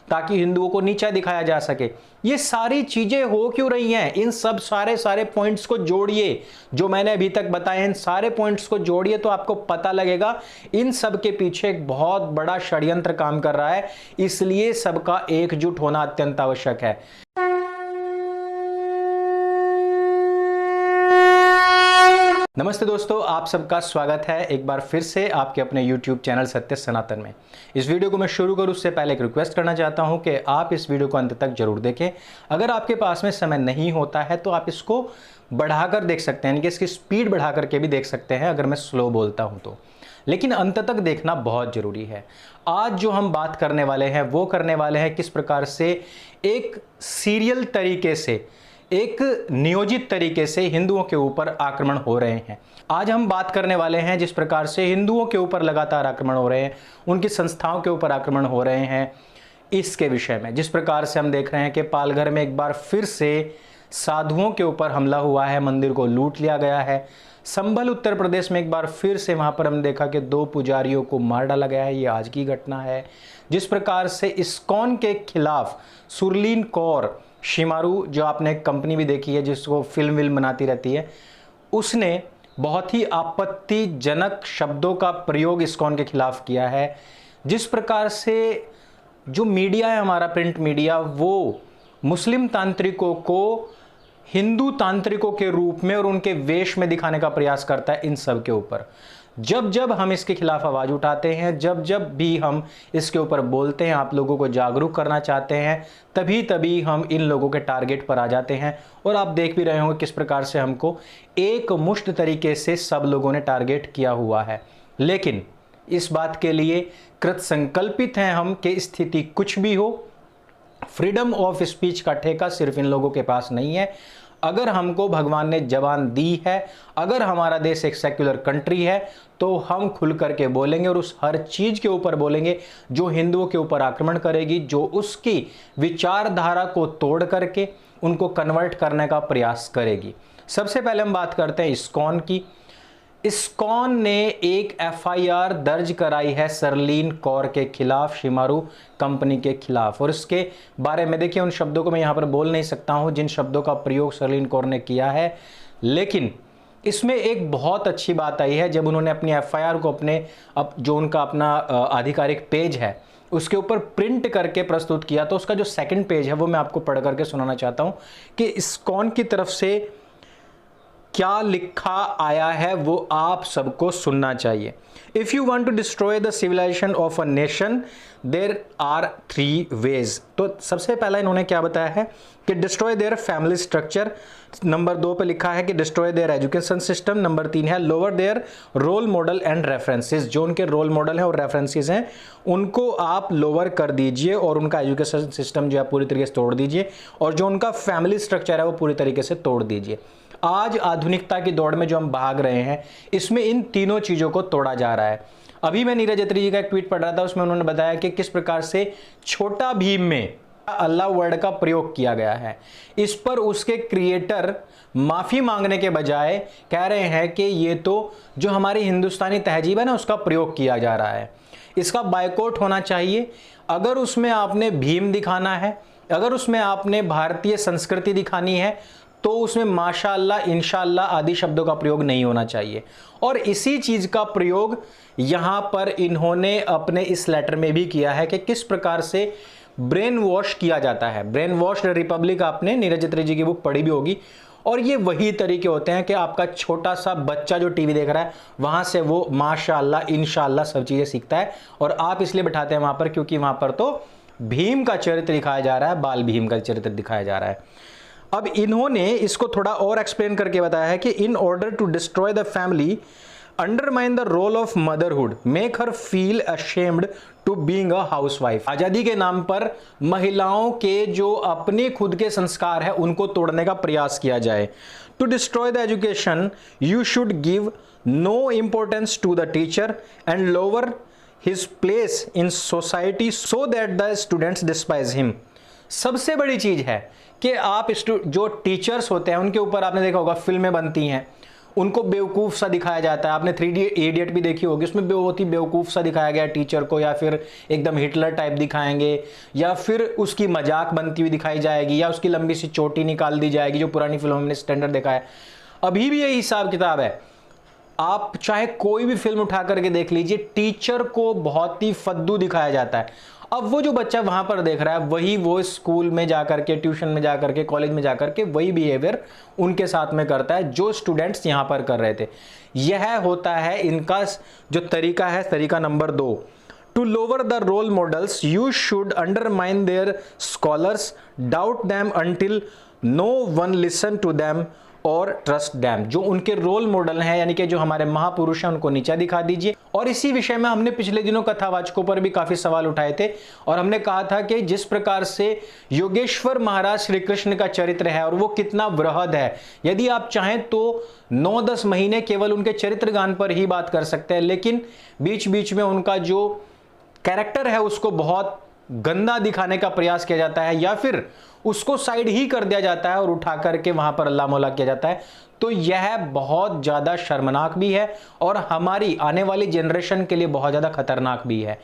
ताकि हिंदुओं को नीचा दिखाया जा सके। ये सारी चीजें हो क्यों रही हैं? इन सब सारे पॉइंट्स को जोड़िए, जो मैंने अभी तक बताए इन सारे पॉइंट्स को जोड़िए तो आपको पता लगेगा इन सब के पीछे एक बहुत बड़ा षड्यंत्र काम कर रहा है। इसलिए सबका एकजुट होना अत्यंत आवश्यक है। नमस्ते दोस्तों, आप सबका स्वागत है एक बार फिर से आपके अपने YouTube चैनल सत्य सनातन में। इस वीडियो को मैं शुरू करूं उससे पहले एक रिक्वेस्ट करना चाहता हूं कि आप इस वीडियो को अंत तक जरूर देखें। अगर आपके पास में समय नहीं होता है तो आप इसको बढ़ाकर देख सकते हैं, यानी कि इसकी स्पीड बढ़ा करके भी देख सकते हैं अगर मैं स्लो बोलता हूं तो, लेकिन अंत तक देखना बहुत जरूरी है। आज जो हम बात करने वाले हैं वो करने वाले हैं किस प्रकार से एक सीरियल तरीके से, एक नियोजित तरीके से हिंदुओं के ऊपर आक्रमण हो रहे हैं। आज हम बात करने वाले हैं जिस प्रकार से हिंदुओं के ऊपर लगातार आक्रमण हो रहे हैं, उनकी संस्थाओं के ऊपर आक्रमण हो रहे हैं, इसके विषय में। जिस प्रकार से हम देख रहे हैं कि पालघर में एक बार फिर से साधुओं के ऊपर हमला हुआ है, मंदिर को लूट लिया गया है। संभल उत्तर प्रदेश में एक बार फिर से वहां पर हम देखा कि 2 पुजारियों को मार डाला गया है, ये आज की घटना है। जिस प्रकार से इस्कॉन के खिलाफ सुरलीन कौर शिमारू, जो आपने कंपनी भी देखी है जिसको फिल्म बनाती रहती है, उसने बहुत ही आपत्तिजनक शब्दों का प्रयोग इस्कॉन के खिलाफ किया है। जिस प्रकार से जो मीडिया है, हमारा प्रिंट मीडिया, वो मुस्लिम तांत्रिकों को हिंदू तांत्रिकों के रूप में और उनके वेश में दिखाने का प्रयास करता है इन सब के ऊपर। जब जब हम इसके खिलाफ आवाज उठाते हैं, जब जब भी हम इसके ऊपर बोलते हैं, आप लोगों को जागरूक करना चाहते हैं, तभी तभी हम इन लोगों के टारगेट पर आ जाते हैं। और आप देख भी रहे होंगे किस प्रकार से हमको एक मुश्त तरीके से सब लोगों ने टारगेट किया हुआ है। लेकिन इस बात के लिए कृत संकल्पित हैं हम कि स्थिति कुछ भी हो, फ्रीडम ऑफ स्पीच का ठेका सिर्फ इन लोगों के पास नहीं है। अगर हमको भगवान ने जबान दी है, अगर हमारा देश एक सेक्युलर कंट्री है, तो हम खुल करके बोलेंगे और उस हर चीज के ऊपर बोलेंगे जो हिंदुओं के ऊपर आक्रमण करेगी, जो उसकी विचारधारा को तोड़ करके उनको कन्वर्ट करने का प्रयास करेगी। सबसे पहले हम बात करते हैं इस्कॉन की। इस्कॉन ने एक एफआईआर दर्ज कराई है सरलीन कौर के खिलाफ, शिमारू कंपनी के खिलाफ। और इसके बारे में देखिए, उन शब्दों को मैं यहां पर बोल नहीं सकता हूं जिन शब्दों का प्रयोग सरलीन कौर ने किया है, लेकिन इसमें एक बहुत अच्छी बात आई है जब उन्होंने अपनी एफआईआर को जो उनका अपना आधिकारिक पेज है उसके ऊपर प्रिंट करके प्रस्तुत किया। तो उसका जो सेकंड पेज है वो मैं आपको पढ़ करके सुनाना चाहता हूं कि इस्कॉन की तरफ से क्या लिखा आया है, वो आप सबको सुनना चाहिए। If you want to destroy the civilisation of a nation there are 3 ways. तो सबसे पहला इन्होंने क्या बताया है कि destroy their family structure. Number 2 पे लिखा है कि destroy their education system. Number 3 है lower their role model and references. जो उनके रोल मॉडल है और रेफरेंसेस हैं उनको आप लोअर कर दीजिए और उनका एजुकेशन सिस्टम जो है पूरी तरीके से तोड़ दीजिए, और जो उनका फैमिली स्ट्रक्चर है वो पूरी तरीके से तोड़ दीजिए। आज आधुनिकता की दौड़ में जो हम भाग रहे हैं, इसमें इन तीनों चीजों को तोड़ा जा रहा है। अभी मैं नीरज अत्री जी का एक ट्वीट पढ़ रहा था, उसमें उन्होंने बताया कि किस प्रकार से छोटा भीम में अल्लाह वर्ड का प्रयोग किया गया है। इस पर उसके क्रिएटर माफी मांगने के बजाय कह रहे हैं कि ये तो जो हमारी हिंदुस्तानी तहजीब है ना, उसका प्रयोग किया जा रहा है, इसका बायकॉट होना चाहिए। अगर उसमें आपने भीम दिखाना है, अगर उसमें आपने भारतीय संस्कृति दिखानी है, तो उसमें माशाअल्लाह, इंशाअल्लाह आदि शब्दों का प्रयोग नहीं होना चाहिए। और इसी चीज का प्रयोग यहां पर इन्होंने अपने इस लेटर में भी किया है कि किस प्रकार से ब्रेन वॉश किया जाता है। ब्रेन वॉश रिपब्लिक आपने नीरज अत्री जी की बुक पढ़ी भी होगी। और ये वही तरीके होते हैं कि आपका छोटा सा बच्चा जो टीवी देख रहा है वहां से वो माशाअल्लाह इंशाअल्लाह सब चीजें सीखता है, और आप इसलिए बिठाते हैं वहां पर क्योंकि वहां पर तो भीम का चरित्र दिखाया जा रहा है, बाल भीम का चरित्र दिखाया जा रहा है। अब इन्होंने इसको थोड़ा और एक्सप्लेन करके बताया है कि in order to destroy the family, undermine the role of motherhood, make her feel ashamed to being a housewife. आजादी के नाम पर महिलाओं के जो अपने खुद के संस्कार है उनको तोड़ने का प्रयास किया जाए। To destroy the education you should give no importance to the teacher and lower his place in society so that the students despise him. सबसे बड़ी चीज है कि आप जो टीचर्स होते हैं उनके ऊपर आपने देखा होगा फिल्में बनती हैं, उनको बेवकूफ़ सा दिखाया जाता है। आपने 3 इडियट भी देखी होगी, उसमें बहुत ही बेवकूफ़ सा दिखाया गया टीचर को, या फिर एकदम हिटलर टाइप दिखाएंगे, या फिर उसकी मजाक बनती हुई दिखाई जाएगी, या उसकी लंबी सी चोटी निकाल दी जाएगी, जो पुरानी फिल्मों में स्टैंडर्ड देखा है। अभी भी यही हिसाब किताब है। आप चाहे कोई भी फिल्म उठा करके देख लीजिए, टीचर को बहुत ही फद्दू दिखाया जाता है। अब वो जो बच्चा वहां पर देख रहा है, वही वो स्कूल में जाकर के, ट्यूशन में जाकर के, कॉलेज में जाकर के वही बिहेवियर उनके साथ में करता है जो स्टूडेंट्स यहां पर कर रहे थे। यह होता है इनका जो तरीका है, तरीका number 2। To lower the role models you should undermine their scholars, doubt them until no one listen to them और ट्रस्ट डैम। जो उनके रोल मॉडल हैं, यानी कि जो हमारे महापुरुष हैं, उनको नीचा दिखा दीजिए। और इसी विषय में हमने पिछले दिनों कथावाचकों पर भी काफी सवाल उठाए थे, और हमने कहा था कि जिस प्रकार से योगेश्वर महाराज श्री कृष्ण का चरित्र है और वो कितना वृहद है, यदि आप चाहें तो 9-10 महीने केवल उनके चरित्र गान पर ही बात कर सकते हैं, लेकिन बीच बीच में उनका जो कैरेक्टर है उसको बहुत गंदा दिखाने का प्रयास किया जाता है, या फिर उसको साइड ही कर दिया जाता है और उठा करके वहां पर अल्लाह मौला किया जाता है। तो यह बहुत ज्यादा शर्मनाक भी है और हमारी आने वाली जनरेशन के लिए बहुत ज्यादा खतरनाक भी है।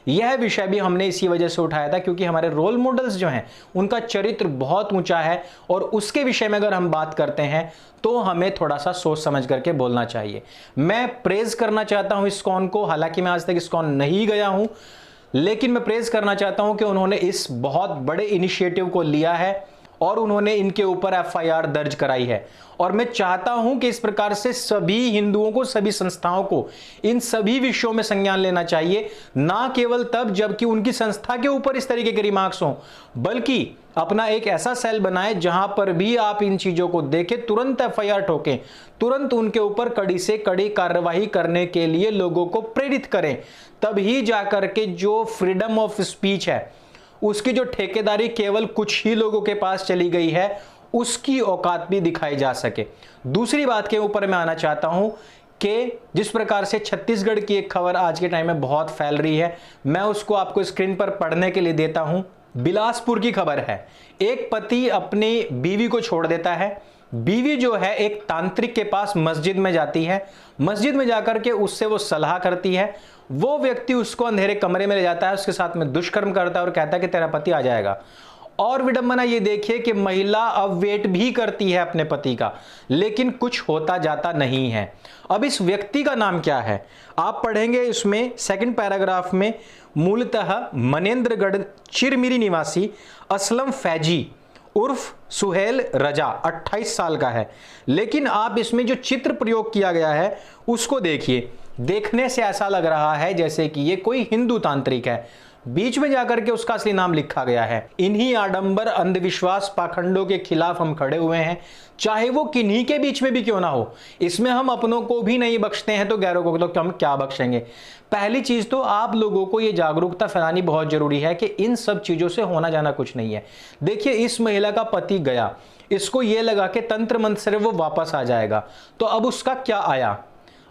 यह विषय भी हमने इसी वजह से उठाया था क्योंकि हमारे रोल मॉडल्स जो हैं उनका चरित्र बहुत ऊंचा है, और उसके विषय में अगर हम बात करते हैं तो हमें थोड़ा सा सोच समझ करके बोलना चाहिए। मैं प्रेज करना चाहता हूं इस्कॉन को, हालांकि मैं आज तक इस्कॉन नहीं गया हूं, लेकिन मैं प्रेज करना चाहता हूं कि उन्होंने इस बहुत बड़े इनिशिएटिव को लिया है और उन्होंने इनके ऊपर एफआईआर दर्ज कराई है। और मैं चाहता हूं कि इस प्रकार से सभी हिंदुओं को, सभी संस्थाओं को इन सभी विषयों में संज्ञान लेना चाहिए, ना केवल तब जबकि उनकी संस्था के ऊपर इस तरीके के रिमार्क्स हों, बल्कि अपना एक ऐसा सेल बनाएं जहां पर भी आप इन चीजों को देखें, तुरंत एफआईआर ठोकें, तुरंत उनके ऊपर कड़ी से कड़ी कार्रवाई करने के लिए लोगों को प्रेरित करें। तभी जाकर के जो फ्रीडम ऑफ स्पीच है उसकी जो ठेकेदारी केवल कुछ ही लोगों के पास चली गई है, उसकी औकात भी दिखाई जा सके। दूसरी बात के ऊपर मैं आना चाहता हूं कि जिस प्रकार से छत्तीसगढ़ की एक खबर आज के टाइम में बहुत फैल रही है, मैं उसको आपको स्क्रीन पर पढ़ने के लिए देता हूं। बिलासपुर की खबर है, एक पति अपनी बीवी को छोड़ देता है। बीवी जो है एक तांत्रिक के पास मस्जिद में जाती है, मस्जिद में जाकर के उससे वो सलाह करती है। वो व्यक्ति उसको अंधेरे कमरे में ले जाता है, उसके साथ में दुष्कर्म करता है और कहता है कि तेरा पति आ जाएगा। और विडंबना ये देखिए कि महिला अब वेट भी करती है अपने पति का, लेकिन कुछ होता जाता नहीं है। अब इस व्यक्ति का नाम क्या है आप पढ़ेंगे इसमें सेकंड पैराग्राफ में, मूलतः मनेंद्रगढ़ चिरमिरी निवासी असलम फैजी उर्फ सुहेल रजा 28 साल का है। लेकिन आप इसमें जो चित्र प्रयोग किया गया है उसको देखिए, देखने से ऐसा लग रहा है जैसे कि ये कोई हिंदू तांत्रिक है। बीच में जाकर के उसका असली नाम लिखा गया है। इन्हीं आडंबर, अंधविश्वास, पाखंडों के खिलाफ हम खड़े हुए हैं, चाहे वो किन्हीं के बीच में भी क्यों ना हो। इसमें हम अपनों को भी नहीं बख्शते हैं तो गैरों को तो हम क्या बख्शेंगे। पहली चीज तो आप लोगों को ये जागरूकता फैलानी बहुत जरूरी है कि इन सब चीजों से होना जाना कुछ नहीं है। देखिए, इस महिला का पति गया, इसको ये लगा कि तंत्र मंत्र से वो वापस आ जाएगा, तो अब उसका क्या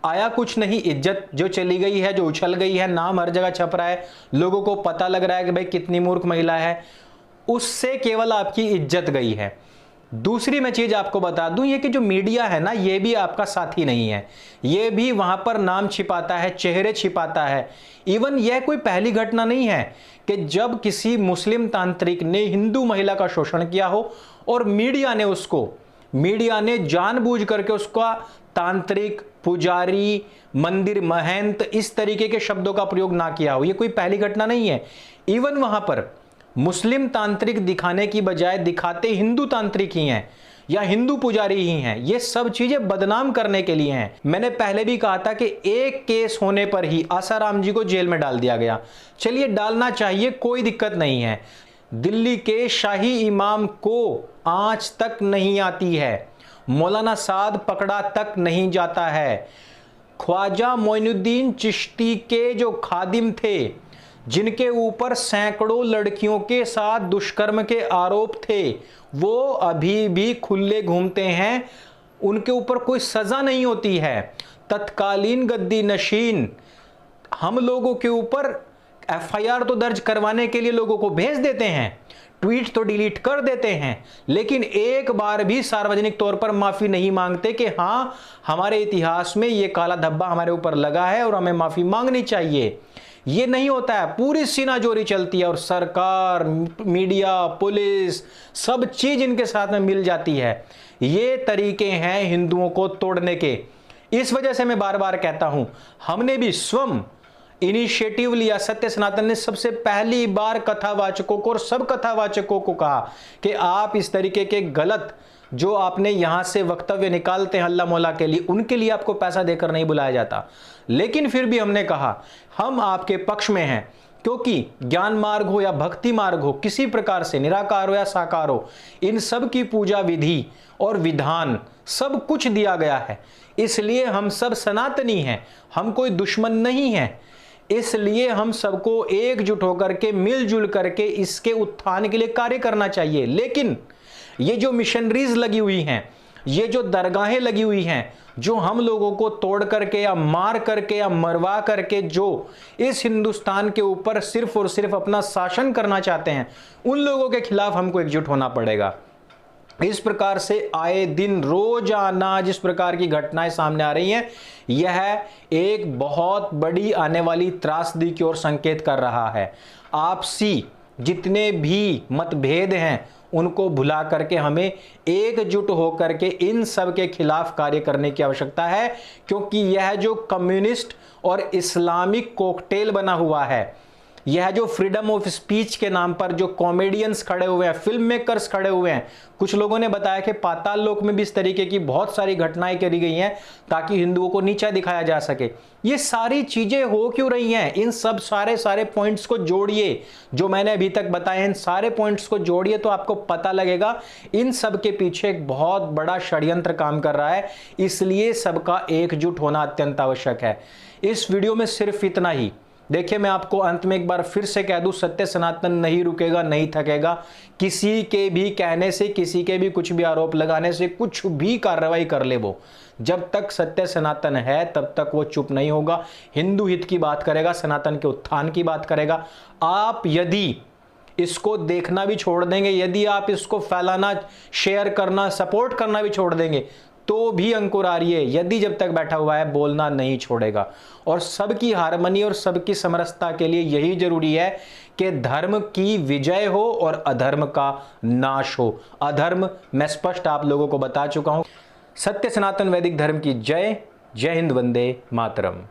आया कुछ नहीं। इज्जत जो चली गई है, जो उछल गई है, नाम हर जगह छप रहा है, लोगों को पता लग रहा है कि भाई कितनी मूर्ख महिला है, उससे केवल आपकी इज्जत गई है। दूसरी मैं चीज आपको बता दूं, ये कि जो मीडिया है ना, ये भी आपका साथी नहीं है। ये भी वहां पर नाम छिपाता है, चेहरे छिपाता है। इवन यह कोई पहली घटना नहीं है कि जब किसी मुस्लिम तांत्रिक ने हिंदू महिला का शोषण किया हो और मीडिया ने जानबूझ करके उसका तांत्रिक, पुजारी, मंदिर महंत, इस तरीके के शब्दों का प्रयोग ना किया हो। ये कोई पहली घटना नहीं है। इवन वहां पर मुस्लिम तांत्रिक दिखाने की बजाय दिखाते हिंदू तांत्रिक ही हैं या हिंदू पुजारी ही हैं। ये सब चीजें बदनाम करने के लिए हैं। मैंने पहले भी कहा था कि एक केस होने पर ही आसाराम जी को जेल में डाल दिया गया। चलिए, डालना चाहिए, कोई दिक्कत नहीं है। दिल्ली के शाही इमाम को आंच तक नहीं आती है, मौलाना साद पकड़ा तक नहीं जाता है। ख्वाजा मोइनुद्दीन चिश्ती के जो खादिम थे, जिनके ऊपर सैकड़ों लड़कियों के साथ दुष्कर्म के आरोप थे, वो अभी भी खुले घूमते हैं, उनके ऊपर कोई सजा नहीं होती है। तत्कालीन गद्दी नशीन हम लोगों के ऊपर एफआईआर तो दर्ज करवाने के लिए लोगों को भेज देते हैं, ट्वीट तो डिलीट कर देते हैं, लेकिन एक बार भी सार्वजनिक तौर पर माफी नहीं मांगते कि हां हमारे इतिहास में यह काला धब्बा हमारे ऊपर लगा है और हमें माफी मांगनी चाहिए। ये नहीं होता है, पूरी सीनाजोरी चलती है और सरकार, मीडिया, पुलिस, सब चीज इनके साथ में मिल जाती है। ये तरीके हैं हिंदुओं को तोड़ने के। इस वजह से मैं बार बार कहता हूं, हमने भी स्वयं इनिशिएटिव लिया। सत्य सनातन ने सबसे पहली बार कथावाचकों को और सब कथावाचकों को कहा कि आप इस तरीके के गलत जो आपने यहां से वक्तव्य निकालते हैं अल्लाह मौला के लिए, उनके लिए आपको पैसा देकर नहीं बुलाया जाता। लेकिन फिर भी हमने कहा हम आपके पक्ष में हैं, क्योंकि ज्ञान मार्ग हो या भक्ति मार्ग हो, किसी प्रकार से निराकार हो या साकार हो, इन सब की पूजा विधि और विधान सब कुछ दिया गया है। इसलिए हम सब सनातनी हैं, हम कोई दुश्मन नहीं है। इसलिए हम सबको एकजुट होकर के, मिलजुल करके इसके उत्थान के लिए कार्य करना चाहिए। लेकिन ये जो मिशनरीज लगी हुई हैं, ये जो दरगाहें लगी हुई हैं, जो हम लोगों को तोड़ करके या मार करके या मरवा करके जो इस हिंदुस्तान के ऊपर सिर्फ और सिर्फ अपना शासन करना चाहते हैं, उन लोगों के खिलाफ हमको एकजुट होना पड़ेगा। इस प्रकार से आए दिन रोजाना जिस प्रकार की घटनाएं सामने आ रही हैं, यह एक बहुत बड़ी आने वाली त्रासदी की ओर संकेत कर रहा है। आपसी जितने भी मतभेद हैं उनको भुला करके हमें एकजुट होकर के इन सब के खिलाफ कार्य करने की आवश्यकता है, क्योंकि यह जो कम्युनिस्ट और इस्लामिक कॉकटेल बना हुआ है, यह जो फ्रीडम ऑफ स्पीच के नाम पर जो कॉमेडियंस खड़े हुए हैं, फिल्म मेकर्स खड़े हुए हैं, कुछ लोगों ने बताया कि पाताल लोक में भी इस तरीके की बहुत सारी घटनाएं करी गई हैं ताकि हिंदुओं को नीचा दिखाया जा सके। ये सारी चीजें हो क्यों रही हैं? इन सब सारे पॉइंट्स को जोड़िए, जो मैंने अभी तक बताए इन सारे पॉइंट्स को जोड़िए तो आपको पता लगेगा इन सब के पीछे एक बहुत बड़ा षड्यंत्र काम कर रहा है। इसलिए सबका एकजुट होना अत्यंत आवश्यक है। इस वीडियो में सिर्फ इतना ही। देखिए, मैं आपको अंत में एक बार फिर से कह दूं, सत्य सनातन नहीं रुकेगा, नहीं थकेगा। किसी के भी कहने से, किसी के भी कुछ भी आरोप लगाने से कुछ भी कार्रवाई कर ले वो, जब तक सत्य सनातन है तब तक वो चुप नहीं होगा। हिंदू हित की बात करेगा, सनातन के उत्थान की बात करेगा। आप यदि इसको देखना भी छोड़ देंगे, यदि आप इसको फैलाना, शेयर करना, सपोर्ट करना भी छोड़ देंगे, तो भी अंकुर आर्य यदि जब तक बैठा हुआ है बोलना नहीं छोड़ेगा। और सबकी हार्मनी और सबकी समरसता के लिए यही जरूरी है कि धर्म की विजय हो और अधर्म का नाश हो। अधर्म मैं स्पष्ट आप लोगों को बता चुका हूं। सत्य सनातन वैदिक धर्म की जय। जय हिंद, वंदे मातरम।